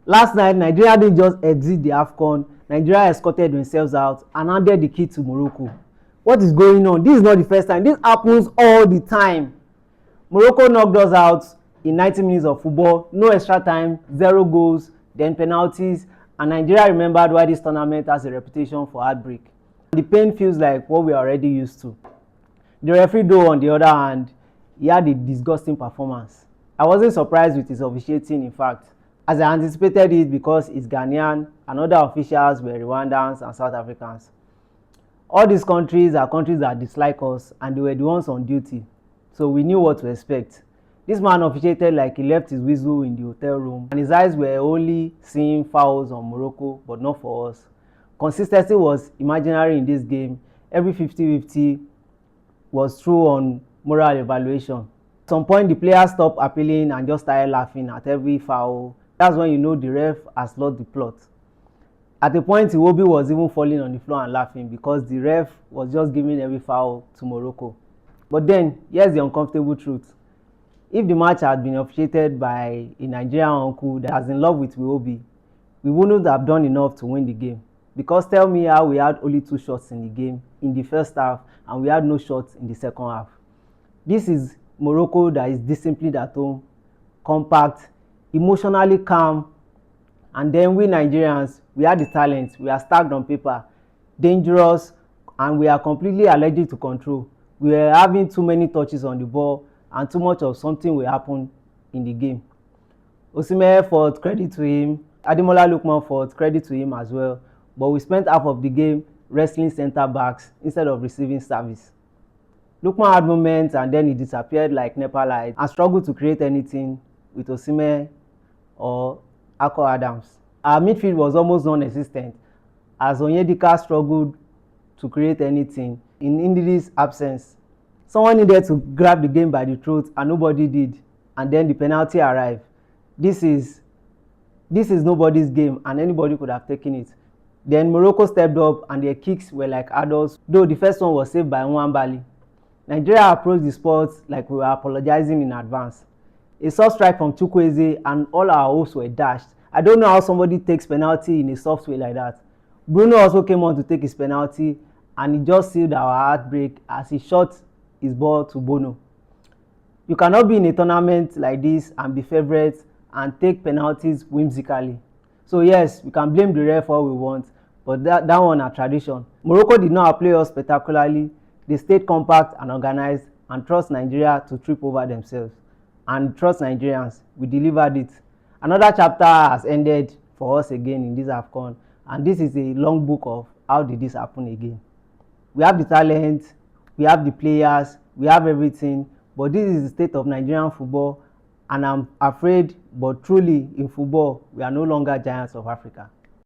Last night, Nigeria didn't just exit the AFCON. Nigeria escorted themselves out and handed the key to Morocco. What is going on? This is not the first time. This happens all the time. Morocco knocked us out in 90 minutes of football, no extra time, 0 goals, then penalties, and Nigeria remembered why this tournament has a reputation for heartbreak. The pain feels like what we are already used to. The referee, though, on the other hand, he had a disgusting performance. I wasn't surprised with his officiating, in fact, as I anticipated it because he's Ghanaian and other officials were Rwandans and South Africans. All these countries are countries that dislike us and they were the ones on duty, so we knew what to expect. This man officiated like he left his whistle in the hotel room and his eyes were only seeing fouls on Morocco but not for us. Consistency was imaginary in this game. Every 50-50 was true on moral evaluation. At some point the players stopped appealing and just started laughing at every foul. That's when you know the ref has lost the plot. At a point, Iwobi was even falling on the floor and laughing because the ref was just giving every foul to Morocco. But then, here's the uncomfortable truth. If the match had been officiated by a Nigerian uncle that is in love with Iwobi, we wouldn't have done enough to win the game. Because tell me how we had only 2 shots in the game in the first half and we had no shots in the second half. This is Morocco that is disciplined at home, compact, emotionally calm, and then we Nigerians, we are the talent, we are stacked on paper, dangerous, and we are completely allergic to control. We are having too many touches on the ball and too much of something will happen in the game. Osimhen fought, credit to him. Ademola Lookman fought, credit to him as well. But we spent half of the game wrestling center backs instead of receiving service. Lookman had moments and then he disappeared like Nepal light and struggled to create anything with Osimhen or Ako Adams. Our midfield was almost non-existent as Onyedika struggled to create anything in Indi's absence. Someone needed to grab the game by the throat and nobody did, and then the penalty arrived. This is nobody's game and anybody could have taken it. Then Morocco stepped up and their kicks were like adults, though the first one was saved by Nwambali. Nigeria approached the sport like we were apologizing in advance. A soft strike from Chukwueze and all our hopes were dashed. I don't know how somebody takes penalty in a soft way like that. Bruno also came on to take his penalty and he just sealed our heartbreak as he shot his ball to Bono. You cannot be in a tournament like this and be favourites and take penalties whimsically. So yes, we can blame the ref all we want, but that one are tradition. Morocco did not outplay us spectacularly. They stayed compact and organized and trust Nigeria to trip over themselves. And trust Nigerians, we delivered it. Another chapter has ended for us again in this AFCON, and this is a long book of how did this happen again. We have the talent, we have the players, we have everything, but this is the state of Nigerian football, and I'm afraid, but truly in football, we are no longer giants of Africa.